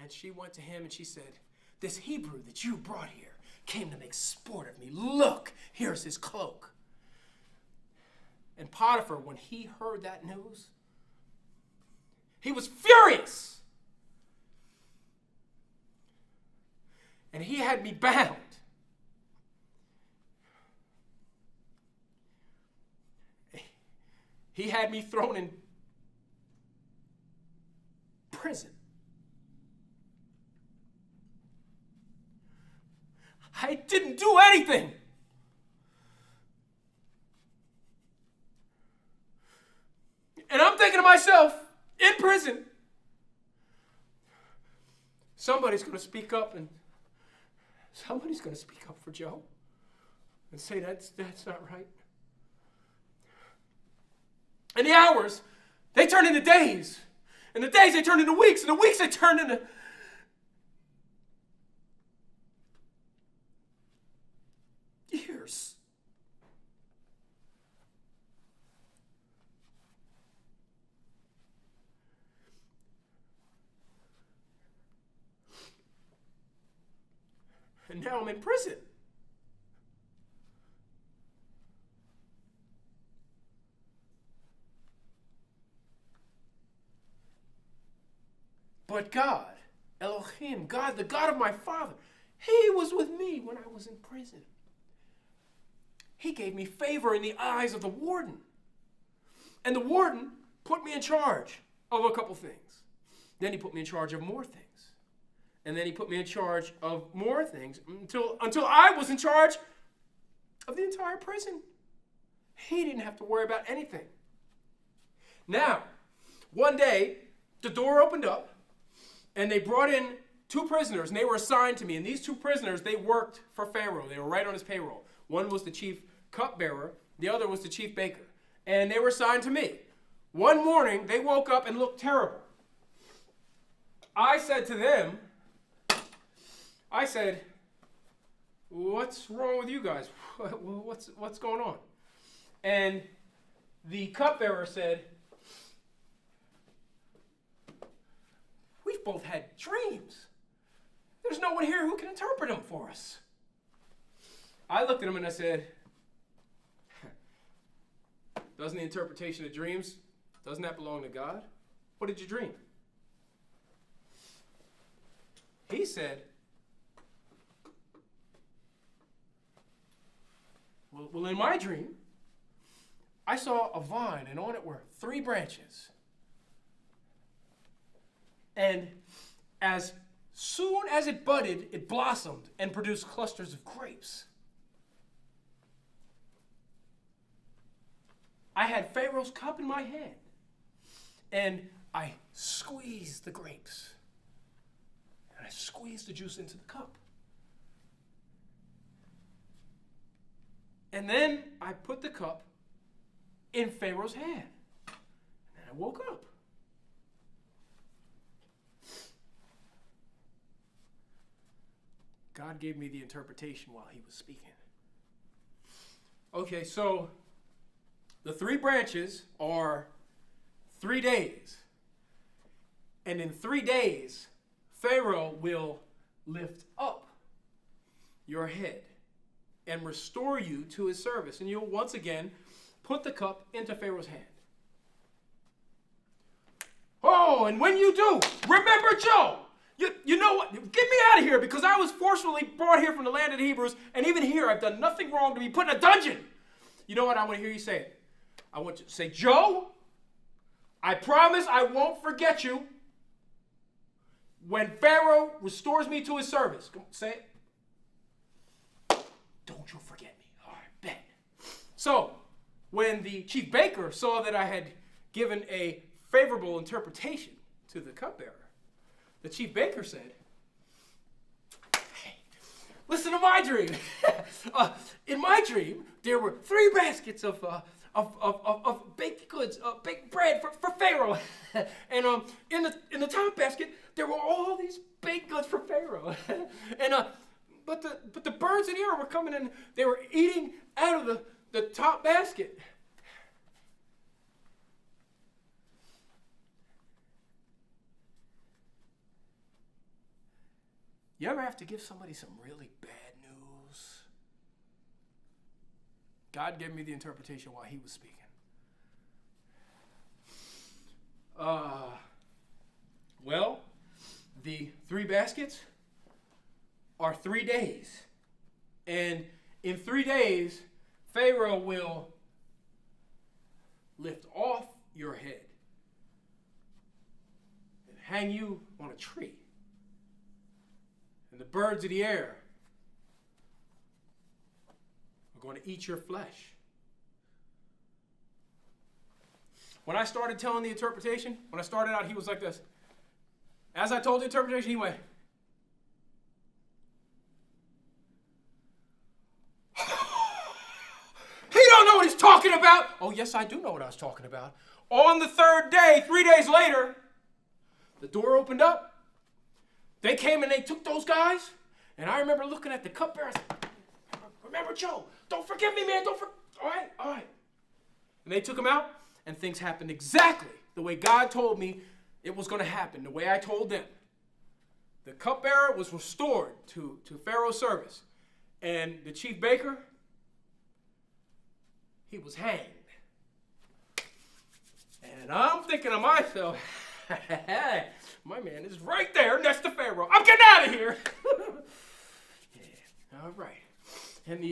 And she went to him and she said, this Hebrew that you brought here came to make sport of me. Look, here's his cloak. And Potiphar, when he heard that news, he was furious. And he had me bound. He had me thrown in prison. I didn't do anything. And I'm thinking to myself, in prison, somebody's going to speak up and somebody's going to speak up for Joe and say that's not right. And the hours, they turn into days. And the days, they turn into weeks. And the weeks, they turn into years. And now I'm in prison. But God, Elohim, God, the God of my father, he was with me when I was in prison. He gave me favor in the eyes of the warden. And the warden put me in charge of a couple things. Then he put me in charge of more things. And then he put me in charge of more things until I was in charge of the entire prison. He didn't have to worry about anything. Now, one day, the door opened up, and they brought in 2 prisoners, and they were assigned to me. And these 2 prisoners, they worked for Pharaoh. They were right on his payroll. One was the chief cupbearer. The other was the chief baker. And they were assigned to me. One morning, they woke up and looked terrible. I said to them, what's wrong with you guys? What's going on? And the cupbearer said, we've both had dreams. There's no one here who can interpret them for us. I looked at him and I said, doesn't the interpretation of dreams, doesn't that belong to God? What did you dream? He said, well, in my dream, I saw a vine, and on it were 3 branches. And as soon as it budded, it blossomed and produced clusters of grapes. I had Pharaoh's cup in my hand, and I squeezed the grapes. And I squeezed the juice into the cup. And then I put the cup in Pharaoh's hand. And I woke up. God gave me the interpretation while he was speaking. Okay, so the 3 branches are 3 days. And in 3 days, Pharaoh will lift up your head and restore you to his service. And you'll once again put the cup into Pharaoh's hand. Oh, and when you do, remember Joe. You know what? Get me out of here, because I was forcefully brought here from the land of the Hebrews, and even here I've done nothing wrong to be put in a dungeon. You know what? I want to hear you say it. I want you to say, Joe, I promise I won't forget you when Pharaoh restores me to his service. Come on, say it. Don't you forget me. All right, bet. So, when the chief baker saw that I had given a favorable interpretation to the cupbearer, the chief baker said, hey, listen to my dream. In my dream, there were 3 baskets of baked goods, baked bread for Pharaoh. And in the top basket, there were all these baked goods for Pharaoh. And but the birds in the air were coming and they were eating out of the top basket. You ever have to give somebody some really bad news? God gave me the interpretation while he was speaking. Well, the 3 baskets are 3 days. And in 3 days, Pharaoh will lift off your head and hang you on a tree. And the birds of the air are going to eat your flesh. When I started telling the interpretation, when I started out, he was like this. As I told the interpretation, he went, he don't know what he's talking about. Oh, yes, I do know what I was talking about. On the 3rd day, 3 days later, the door opened up. They came and they took those guys. And I remember looking at the cupbearer. Remember, Joe, don't forgive me, man. All right. And they took him out, and things happened exactly the way God told me it was going to happen, the way I told them. The cupbearer was restored to Pharaoh's service. And the chief baker, he was hanged. And I'm thinking to myself, my man is right there next to Pharaoh. I'm getting out of here. Yeah, all right. And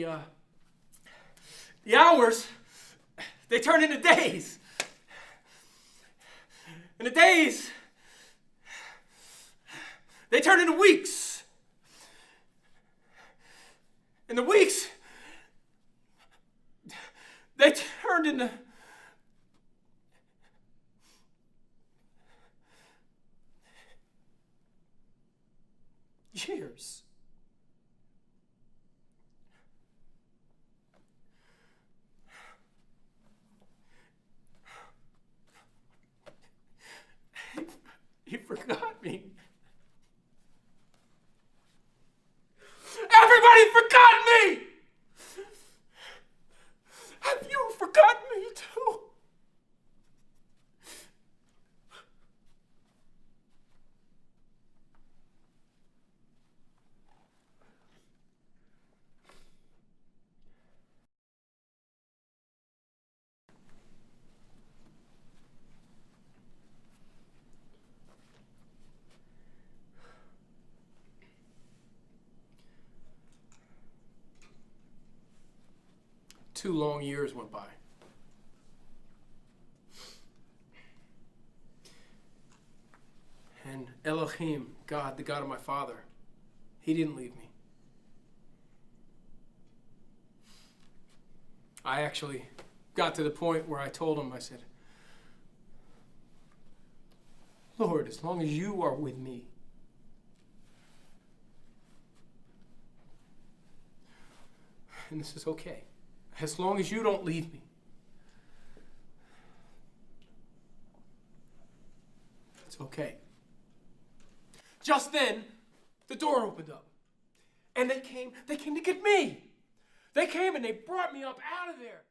the hours, they turn into days. And the days, they turn into weeks. And the weeks, they turned into years. He forgot me. Everybody forgot me! Have you forgotten me too? Two long years went by. And Elohim, God, the God of my father, he didn't leave me. I actually got to the point where I told him, I said, Lord, as long as you are with me, and this is okay. As long as you don't leave me, it's okay. Just then, the door opened up. And they came to get me. They came and they brought me up out of there.